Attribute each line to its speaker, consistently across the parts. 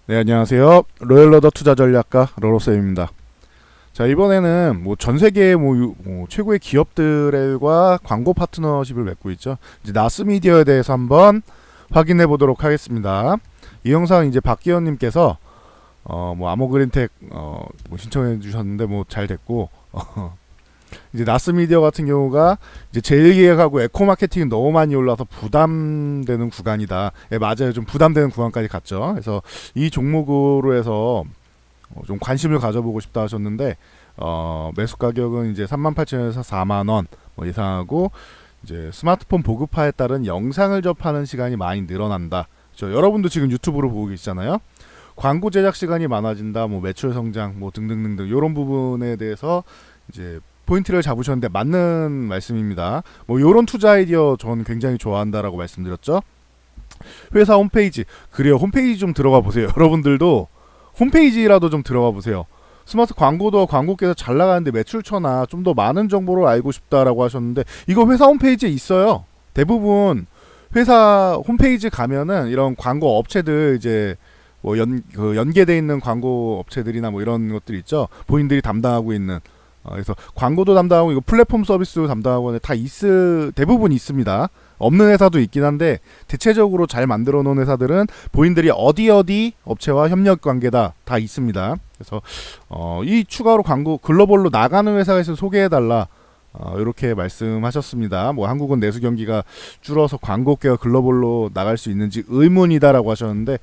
Speaker 1: 네, 안녕하세요. 로열러더 투자 전략가 로로쌤입니다. 자, 이번에는 뭐 전 세계 최고의 기업들과 광고 파트너십을 맺고 있죠. 이제 나스미디어에 대해서 한번 확인해 보도록 하겠습니다. 이 영상 이제 박기현님께서 아모그린텍 신청해 주셨는데 잘 됐고 이제 나스미디어 같은 경우가 이제 제일기획하고 에코마케팅이 너무 많이 올라서 부담되는 구간이다. 예, 맞아요. 좀 부담되는 구간까지 갔죠. 그래서 이 종목으로 해서 좀 관심을 가져보고 싶다 하셨는데 매수 가격은 이제 38,000원에서 4만원 예상하고 이제 스마트폰 보급화에 따른 영상을 접하는 시간이 많이 늘어난다. 여러분도 지금 유튜브로 보고 계시잖아요. 광고 제작 시간이 많아진다. 매출 성장 등등등등 이런 부분에 대해서 이제 포인트를 잡으셨는데 맞는 말씀입니다. 요런 투자 아이디어 저는 굉장히 좋아한다라고 말씀드렸죠. 회사 홈페이지, 그래요. 홈페이지 좀 들어가 보세요. 여러분들도 홈페이지라도 좀 들어가 보세요. 스마트 광고도 광고께서 잘 나가는데 매출처나 좀 더 많은 정보를 알고 싶다라고 하셨는데 이거 회사 홈페이지에 있어요. 대부분 회사 홈페이지 가면은 이런 광고 업체들 이제 연계돼 있는 광고 업체들이나 이런 것들 있죠. 본인들이 담당하고 있는 그래서 광고도 담당하고 이거 플랫폼 서비스도 담당하고 대부분 있습니다. 없는 회사도 있긴 한데 대체적으로 잘 만들어 놓은 회사들은 본인들이 어디 업체와 협력 관계다 다 있습니다. 그래서 이 추가로 광고 글로벌로 나가는 회사가 있으면 소개해 달라. 이렇게 말씀하셨습니다. 한국은 내수 경기가 줄어서 광고계가 글로벌로 나갈 수 있는지 의문이다라고 하셨는데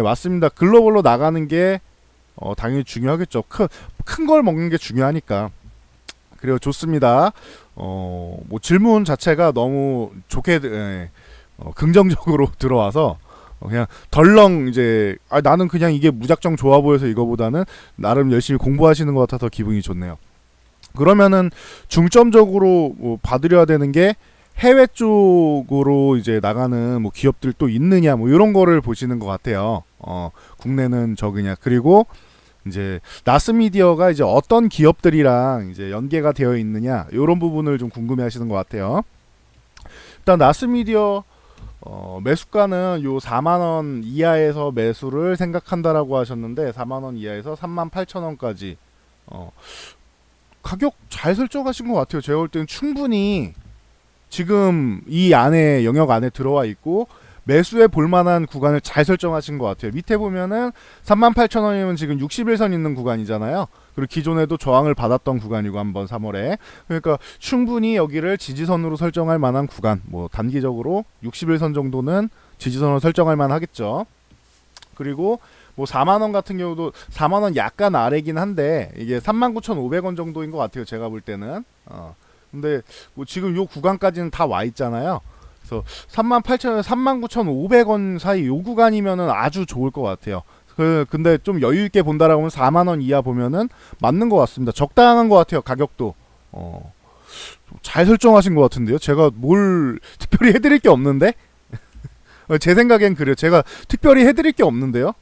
Speaker 1: 맞습니다. 글로벌로 나가는 게 당연히 중요하겠죠. 큰 걸 먹는 게 중요하니까. 그래요. 좋습니다. 질문 자체가 너무 좋게 긍정적으로 들어와서 그냥 덜렁 이제 나는 그냥 이게 무작정 좋아 보여서 이거보다는 나름 열심히 공부하시는 것 같아서 기분이 좋네요. 그러면은 중점적으로 봐드려야 되는 게 해외 쪽으로 이제 나가는 기업들 또 있느냐 이런 거를 보시는 것 같아요. 국내는 적으냐. 그리고 이제 나스미디어가 이제 어떤 기업들이랑 이제 연계가 되어 있느냐 이런 부분을 좀 궁금해하시는 것 같아요. 일단 나스미디어 매수가는 요 4만원 이하에서 매수를 생각한다라고 하셨는데 4만원 이하에서 38,000원까지 가격 잘 설정하신 것 같아요. 제가 볼 때는 충분히 지금 이 안에 영역 안에 들어와 있고 매수해 볼만한 구간을 잘 설정하신 것 같아요. 밑에 보면은 38,000원이면 지금 61선 있는 구간이잖아요. 그리고 기존에도 저항을 받았던 구간이고 한번 3월에 그러니까 충분히 여기를 지지선으로 설정할 만한 구간 단기적으로 61선 정도는 지지선으로 설정할 만하겠죠. 그리고 4만원 같은 경우도 4만원 약간 아래긴 한데 이게 39,500원 정도인 것 같아요. 제가 볼 때는 근데 지금 요 구간까지는 다 와 있잖아요. 그래서 38,000원, 39,500원 사이 요 구간이면은 아주 좋을 것 같아요. 근데 좀 여유 있게 본다라고 하면 4만 원 이하 보면은 맞는 것 같습니다. 적당한 것 같아요. 가격도 잘 설정하신 것 같은데요. 제가 뭘 특별히 해드릴 게 없는데 제 생각엔 그래요. 제가 특별히 해드릴 게 없는데요.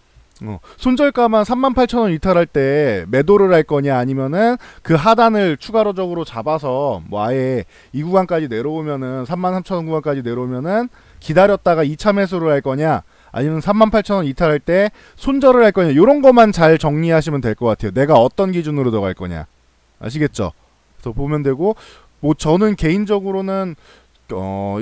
Speaker 1: 손절가만 38,000원 이탈할 때 매도를 할 거냐 아니면은 그 하단을 추가로적으로 잡아서 아예 이 구간까지 내려오면은 33,000원 구간까지 내려오면은 기다렸다가 2차 매수를 할 거냐 아니면 38,000원 이탈할 때 손절을 할 거냐 요런 것만 잘 정리하시면 될 것 같아요. 내가 어떤 기준으로 들어갈 거냐 아시겠죠? 그래서 보면 되고 저는 개인적으로는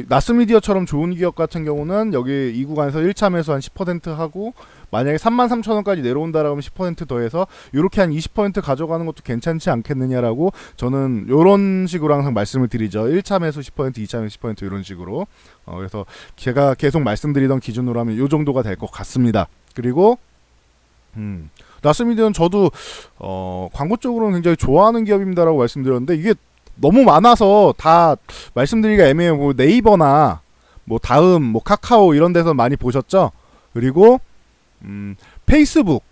Speaker 1: 나스미디어처럼 좋은 기업 같은 경우는 여기 이 구간에서 1차 매수 한 10% 하고 만약에 33,000원까지 내려온다라고 하면 10% 더해서 이렇게 한 20% 가져가는 것도 괜찮지 않겠느냐라고 저는 이런 식으로 항상 말씀을 드리죠. 1차 매수 10%, 2차 매수 10% 이런 식으로 그래서 제가 계속 말씀드리던 기준으로 하면 이 정도가 될 것 같습니다. 그리고 나스미디어는 저도 광고 쪽으로는 굉장히 좋아하는 기업입니다라고 말씀드렸는데 이게 너무 많아서 다 말씀드리기가 애매해요. 네이버나 다음 카카오 이런 데서 많이 보셨죠? 그리고 페이스북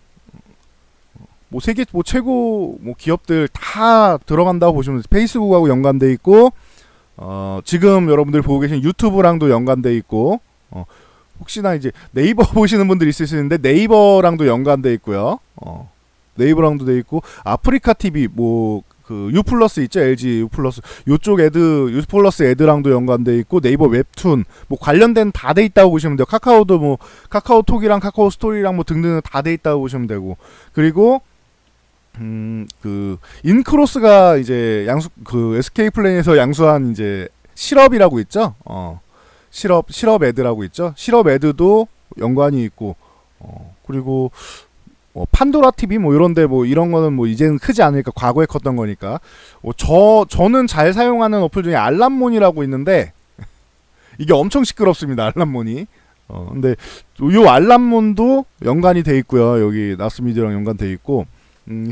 Speaker 1: 세계 최고 기업들 다 들어간다고 보시면 페이스북하고 연관돼 있고 지금 여러분들 보고 계신 유튜브랑도 연관돼 있고 혹시나 이제 네이버 보시는 분들 있을 수 있는데 네이버랑도 연관돼 있고요. 네이버랑도 돼 있고 아프리카 TV 그 U 플러스 있죠, LG U 플러스 요쪽 U 플러스 애드랑도 연관돼 있고 네이버 웹툰 뭐 관련된 다 돼 있다고 보시면 돼요. 카카오도 뭐 카카오톡이랑 카카오 스토리랑 뭐 등등 다 돼 있다고 보시면 되고 그리고 그 인크로스가 이제 그 SK 플랜에서 양수한 이제 실업이라고 있죠. 실업 애드라고 있죠. 실업 애드도 연관이 있고 그리고 판도라 TV 뭐 이런데 뭐 이런 거는 뭐 이제는 크지 않으니까 과거에 컸던 거니까 저는 잘 사용하는 어플 중에 알람몬이라고 있는데 이게 엄청 시끄럽습니다. 알람몬이. 근데 요 알람몬도 연관이 돼 있고요. 여기 나스미디어랑 연관돼 있고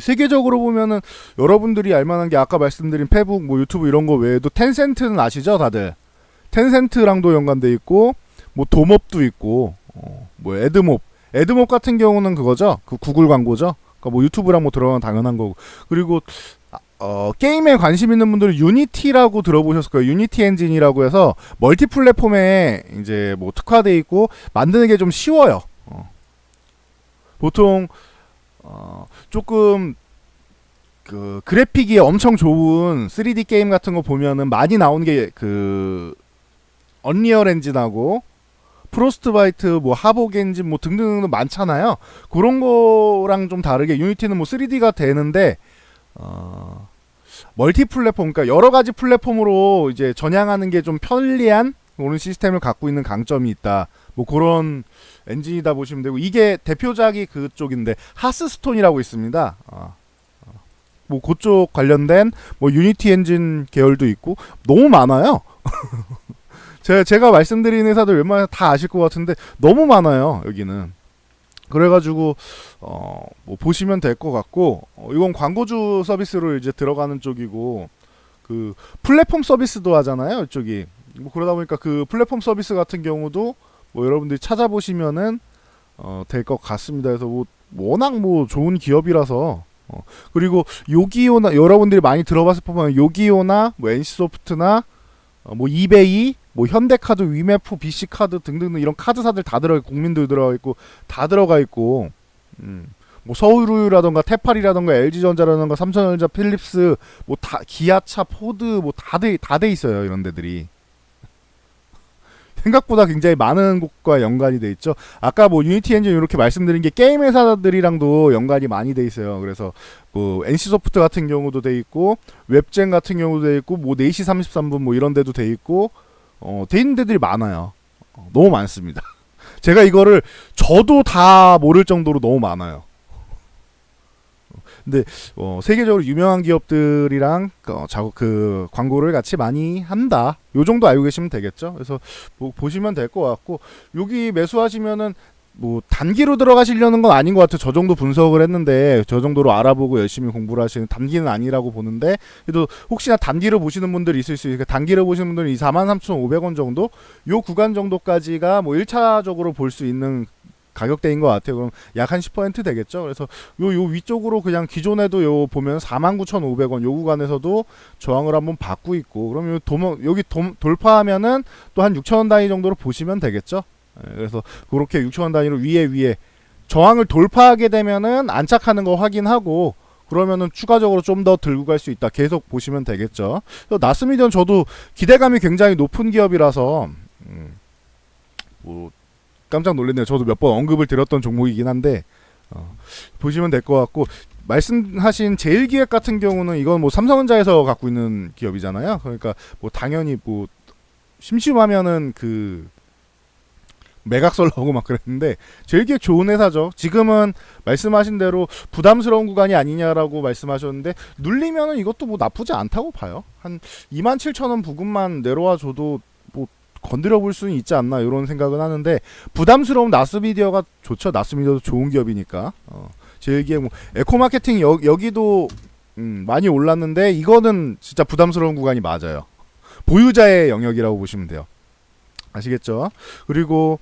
Speaker 1: 세계적으로 보면은 여러분들이 알만한 게 아까 말씀드린 페북 뭐 유튜브 이런 거 외에도 텐센트는 아시죠, 다들? 텐센트랑도 연관돼 있고 뭐 도몹도 있고 뭐 애드몹 같은 경우는 그거죠. 그 구글 광고죠. 그러니까 뭐 유튜브랑 뭐 들어가면 당연한 거고. 그리고 게임에 관심 있는 분들은 유니티라고 들어보셨을 거예요. 유니티 엔진이라고 해서 멀티 플랫폼에 이제 뭐 특화돼 있고 만드는 게 좀 쉬워요. 보통 조금 그 그래픽이 엄청 좋은 3D 게임 같은 거 보면은 많이 나오는 게 그 언리얼 엔진하고 프로스트바이트 뭐 하복 엔진 뭐 등등 많잖아요. 그런 거랑 좀 다르게 유니티는 뭐 3D가 되는데 멀티 플랫폼 그러니까 여러 가지 플랫폼으로 이제 전향하는 게 좀 편리한 그런 시스템을 갖고 있는 강점이 있다. 뭐 그런 엔진이다 보시면 되고 이게 대표작이 그쪽인데 하스스톤이라고 있습니다. 뭐 그쪽 관련된 뭐 유니티 엔진 계열도 있고 너무 많아요. 제가 말씀드린 회사들 웬만해서 다 아실 것 같은데 너무 많아요 여기는. 그래가지고 뭐 보시면 될 것 같고 이건 광고주 서비스로 이제 들어가는 쪽이고 그 플랫폼 서비스도 하잖아요 이쪽이. 뭐 그러다 보니까 그 플랫폼 서비스 같은 경우도 뭐 여러분들이 찾아보시면은 될 것 같습니다. 그래서 뭐 워낙 뭐 좋은 기업이라서 그리고 요기요나 여러분들이 많이 들어봤을 법한 요기요나 뭐 NC소프트나 뭐 이베이 뭐 현대카드, 위메프, BC카드 등등 이런 카드사들 다 들어가 있고 국민들 들어가 있고 다 들어가 있고 뭐 서울우유라던가 테팔이라던가 LG전자라던가 삼성전자, 필립스 뭐 다 기아차, 포드 뭐 다 돼 있어요 이런 데들이. 생각보다 굉장히 많은 곳과 연관이 돼 있죠. 아까 뭐 유니티 엔진 이렇게 말씀드린 게 게임 회사들이랑도 연관이 많이 돼 있어요. 그래서 뭐 NC소프트 같은 경우도 돼 있고 웹젠 같은 경우도 돼 있고 뭐 4시 33분 뭐 이런 데도 돼 있고 돼 있는 데들이 많아요. 너무 많습니다. 제가 이거를 저도 다 모를 정도로 너무 많아요. 근데 세계적으로 유명한 기업들이랑 그 광고를 같이 많이 한다. 요 정도 알고 계시면 되겠죠. 그래서 뭐 보시면 될 것 같고 여기 매수하시면은 뭐 단기로 들어가시려는 건 아닌 것 같아요. 저 정도 분석을 했는데 저 정도로 알아보고 열심히 공부를 하시는 단기는 아니라고 보는데 그래도 혹시나 단기로 보시는 분들이 있을 수 있으니까 단기로 보시는 분들은 이 43,500원 정도 요 구간 정도까지가 뭐 1차적으로 볼 수 있는 가격대인 것 같아요. 그럼 약 한 10% 되겠죠. 그래서 요 위쪽으로 그냥 기존에도 요 보면 49,500원 요 구간에서도 저항을 한번 받고 있고 그럼 여기 돌파하면은 또 한 6,000원 단위 정도로 보시면 되겠죠. 그래서 그렇게 6,000원 단위로 위에 저항을 돌파하게 되면은 안착하는 거 확인하고 그러면은 추가적으로 좀 더 들고 갈 수 있다. 계속 보시면 되겠죠. 나스미디어는 저도 기대감이 굉장히 높은 기업이라서 뭐 깜짝 놀랐네요. 저도 몇 번 언급을 드렸던 종목이긴 한데 보시면 될 것 같고 말씀하신 제일기획 같은 경우는 이건 뭐 삼성전자에서 갖고 있는 기업이잖아요. 그러니까 뭐 당연히 뭐 심심하면은 그 매각설라고 막 그랬는데 제일기획 좋은 회사죠. 지금은 말씀하신 대로 부담스러운 구간이 아니냐라고 말씀하셨는데 눌리면은 이것도 뭐 나쁘지 않다고 봐요. 한 27,000원 부근만 내려와 줘도 뭐 건드려 볼 수는 있지 않나 이런 생각은 하는데 부담스러운 나스미디어가 좋죠. 나스미디어도 좋은 기업이니까. 제일기획 뭐 에코마케팅 여기도 많이 올랐는데 이거는 진짜 부담스러운 구간이 맞아요. 보유자의 영역이라고 보시면 돼요. 아시겠죠? 그리고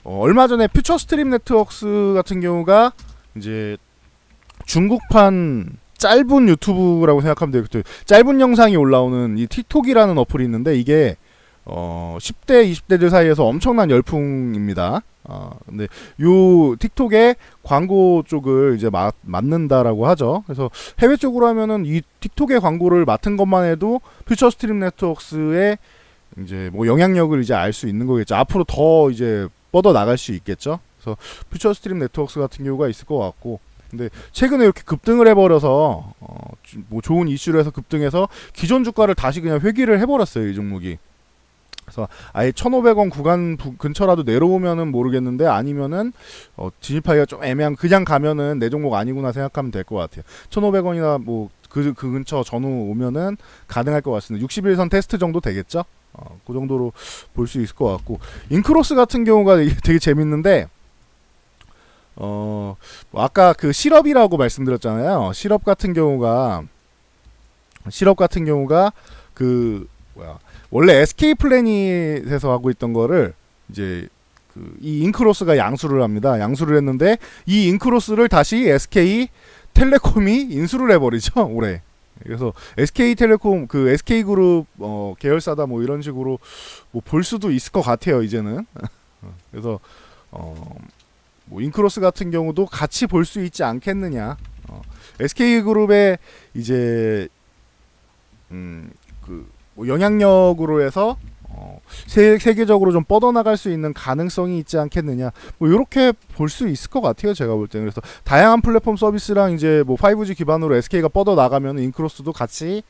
Speaker 1: 얼마 전에 퓨처 스트림 네트워크스 같은 경우가 이제 중국판 짧은 유튜브라고 생각하면 돼요. 짧은 영상이 올라오는 이 틱톡이라는 어플이 있는데 이게 10대, 20대들 사이에서 엄청난 열풍입니다. 근데 요 틱톡의 광고 쪽을 이제 맡는다라고 하죠. 그래서 해외 쪽으로 하면은 이 틱톡의 광고를 맡은 것만 해도 퓨처 스트림 네트워크스의 이제 뭐 영향력을 이제 알 수 있는 거겠죠. 앞으로 더 이제 뻗어 나갈 수 있겠죠. 그래서 퓨처 스트림 네트워크스 같은 경우가 있을 것 같고, 근데 최근에 이렇게 급등을 해버려서 뭐 좋은 이슈로 해서 급등해서 기존 주가를 다시 그냥 회귀를 해버렸어요, 이 종목이. 그래서 아예 1,500원 구간 근처라도 내려오면은 모르겠는데, 아니면은 진입하기가 좀 애매한, 그냥 가면은 내 종목 아니구나 생각하면 될 것 같아요. 1,500원이나 뭐 그 근처 전후 오면은 가능할 것 같습니다. 61선 테스트 정도 되겠죠? 그 정도로 볼 수 있을 것 같고, 인크로스 같은 경우가 되게 재밌는데, 뭐 아까 그 시럽이라고 말씀드렸잖아요. 시럽 같은 경우가 그 뭐야, 원래 SK 플래닛에서 하고 있던 거를 이제 이 인크로스가 양수를 합니다. 양수를 했는데 이 인크로스를 다시 SK 텔레콤이 인수를 해버리죠, 올해. 그래서 SK텔레콤 그 SK그룹 계열사다 뭐 이런 식으로 뭐 볼 수도 있을 것 같아요, 이제는. 그래서 뭐 인크로스 같은 경우도 같이 볼 수 있지 않겠느냐. SK그룹의 이제 뭐 영향력으로 해서 세계적으로 좀 뻗어나갈 수 있는 가능성이 있지 않겠느냐, 뭐 이렇게 볼 수 있을 것 같아요, 제가 볼 때는. 그래서 다양한 플랫폼 서비스랑 이제 뭐 5G 기반으로 SK가 뻗어나가면 인크로스도 같이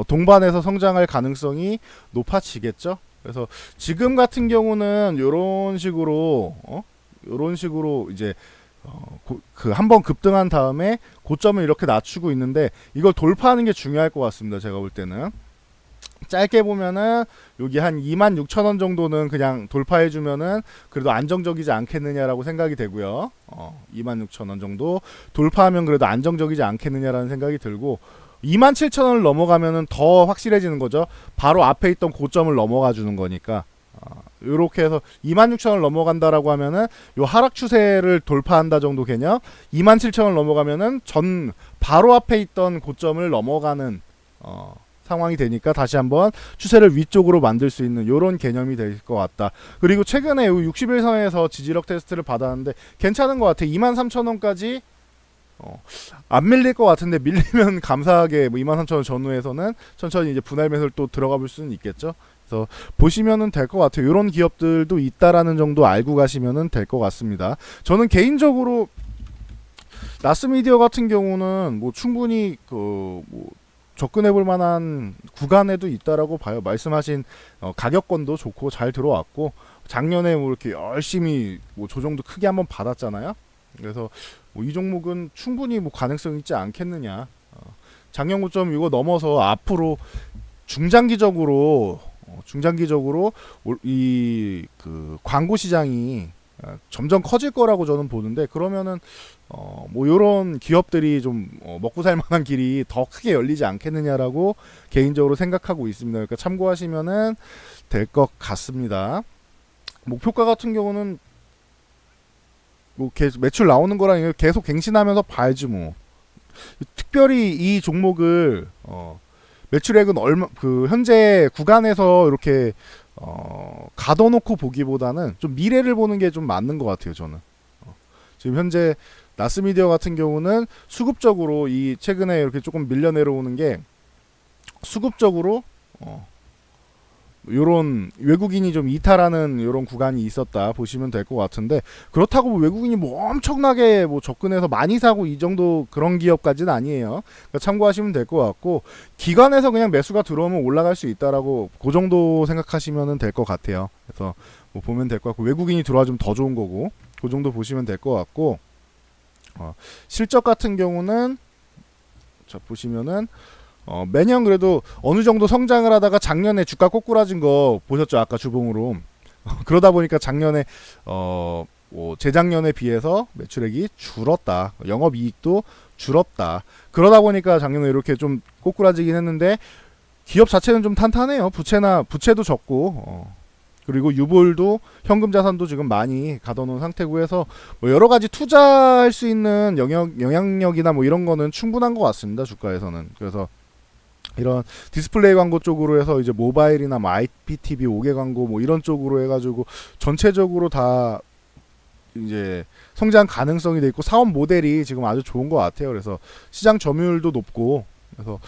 Speaker 1: 동반해서 성장할 가능성이 높아지겠죠. 그래서 지금 같은 경우는 요런 식으로 이제 그 한번 급등한 다음에 고점을 이렇게 낮추고 있는데, 이걸 돌파하는 게 중요할 것 같습니다, 제가 볼 때는. 짧게 보면은 여기 한 26,000원 정도는 그냥 돌파해주면은 그래도 안정적이지 않겠느냐라고 생각이 되고요. 26,000원 정도 돌파하면 그래도 안정적이지 않겠느냐라는 생각이 들고, 27,000원을 넘어가면은 더 확실해지는 거죠. 바로 앞에 있던 고점을 넘어가 주는 거니까. 요렇게 해서 26,000원을 넘어간다라고 하면은 요 하락 추세를 돌파한다 정도 개념. 27,000원을 넘어가면은 바로 앞에 있던 고점을 넘어가는 상황이 되니까 다시 한번 추세를 위쪽으로 만들 수 있는 요런 개념이 될 것 같다. 그리고 최근에 61선에서 지지력 테스트를 받았는데 괜찮은 것 같아. 23,000원까지 안 밀릴 것 같은데, 밀리면 감사하게 뭐 23,000원 전후에서는 천천히 이제 분할 매수를 또 들어가 볼 수는 있겠죠. 그래서 보시면은 될 것 같아요. 이런 기업들도 있다라는 정도 알고 가시면은 될 것 같습니다. 저는 개인적으로 나스미디어 같은 경우는 뭐 충분히 뭐 접근해볼 만한 구간에도 있다라고 봐요. 말씀하신 가격권도 좋고 잘 들어왔고, 작년에 뭐 이렇게 열심히 뭐 조정도 크게 한번 받았잖아요. 그래서 뭐 이 종목은 충분히 뭐 가능성 있지 않겠느냐. 작년 고점 이거 넘어서 앞으로 중장기적으로 이 그 광고 시장이 점점 커질 거라고 저는 보는데, 그러면은 뭐 요런 기업들이 좀 먹고 살 만한 길이 더 크게 열리지 않겠느냐라고 개인적으로 생각하고 있습니다. 그러니까 참고하시면은 될 것 같습니다. 목표가 같은 경우는 뭐 계속 매출 나오는 거랑 계속 갱신하면서 봐야지 뭐. 특별히 이 종목을 매출액은 얼마 현재 구간에서 이렇게 가둬놓고 보기보다는 좀 미래를 보는 게 좀 맞는 것 같아요, 저는. 지금 현재 나스미디어 같은 경우는 수급적으로 이 최근에 이렇게 조금 밀려 내려오는 게 수급적으로 요런 외국인이 좀 이탈하는 요런 구간이 있었다 보시면 될 것 같은데, 그렇다고 외국인이 뭐 엄청나게 뭐 접근해서 많이 사고 이 정도 그런 기업까지는 아니에요. 그러니까 참고하시면 될 것 같고, 기관에서 그냥 매수가 들어오면 올라갈 수 있다라고 그 정도 생각하시면 될 것 같아요. 그래서 뭐 보면 될 것 같고, 외국인이 들어와주면 더 좋은 거고, 그 정도 보시면 될 것 같고, 실적 같은 경우는 자 보시면은 매년 그래도 어느 정도 성장을 하다가 작년에 주가 꼬꾸라진 거 보셨죠? 아까 주봉으로. 그러다 보니까 작년에 뭐 재작년에 비해서 매출액이 줄었다. 영업이익도 줄었다. 그러다 보니까 작년에 이렇게 좀 꼬꾸라지긴 했는데, 기업 자체는 좀 탄탄해요. 부채도 적고 그리고 유볼도 현금 자산도 지금 많이 가둬놓은 상태고 해서 뭐 여러 가지 투자할 수 있는 영향력이나 뭐 이런 거는 충분한 것 같습니다, 주가에서는. 그래서 이런 디스플레이 광고 쪽으로 해서 이제 모바일이나 뭐 IPTV 5개 광고 뭐 이런 쪽으로 해가지고 전체적으로 다 이제 성장 가능성이 돼 있고 사업 모델이 지금 아주 좋은 것 같아요. 그래서 시장 점유율도 높고 그래서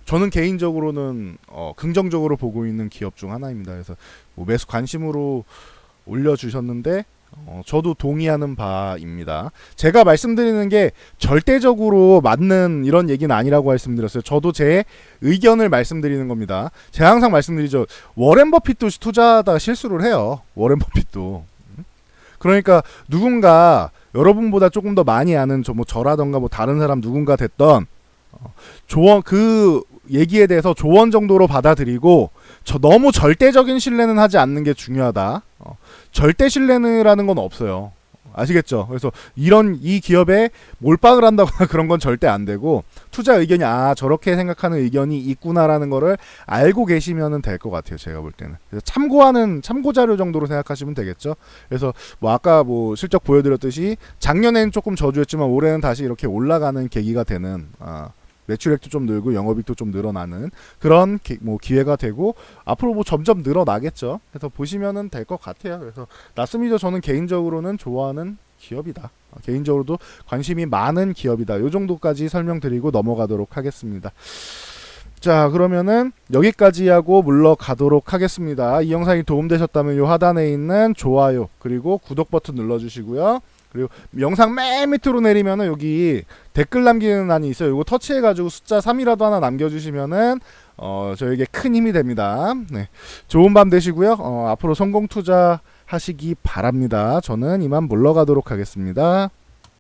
Speaker 1: 저는 개인적으로는 긍정적으로 보고 있는 기업 중 하나입니다. 그래서 뭐 매수 관심으로 올려주셨는데 저도 동의하는 바입니다. 제가 말씀드리는 게 절대적으로 맞는 이런 얘기는 아니라고 말씀드렸어요. 저도 제 의견을 말씀드리는 겁니다. 제가 항상 말씀드리죠. 워렌 버핏도 투자하다가 실수를 해요. 워렌 버핏도. 그러니까 누군가 여러분보다 조금 더 많이 아는 뭐 저라던가 뭐 다른 사람 누군가 됐던 조언 그 얘기에 대해서 조언 정도로 받아들이고 너무 절대적인 신뢰는 하지 않는 게 중요하다. 절대 신뢰라는 건 없어요. 아시겠죠? 그래서 이 기업에 몰빵을 한다거나 그런 건 절대 안 되고 투자 의견이 저렇게 생각하는 의견이 있구나라는 거를 알고 계시면 될 것 같아요. 제가 볼 때는. 그래서 참고 자료 정도로 생각하시면 되겠죠. 그래서 뭐 아까 뭐 실적 보여드렸듯이 작년에는 조금 저조했지만 올해는 다시 이렇게 올라가는 계기가 되는 매출액도 좀 늘고 영업이익도 좀 늘어나는 그런 기회가 되고 앞으로 뭐 점점 늘어나겠죠. 그래서 보시면은 될 것 같아요. 그래서 나스미디어 저는 개인적으로는 좋아하는 기업이다. 개인적으로도 관심이 많은 기업이다. 요 정도까지 설명드리고 넘어가도록 하겠습니다. 자, 그러면은 여기까지 하고 물러가도록 하겠습니다. 이 영상이 도움되셨다면 요 하단에 있는 좋아요 그리고 구독 버튼 눌러주시고요. 그리고 영상 맨 밑으로 내리면은 여기 댓글 남기는欄이 있어요. 이거 터치해가지고 숫자 3이라도 하나 남겨주시면은 저에게 큰 힘이 됩니다. 네, 좋은 밤 되시고요. 앞으로 성공 투자 하시기 바랍니다. 저는 이만 물러가도록 하겠습니다.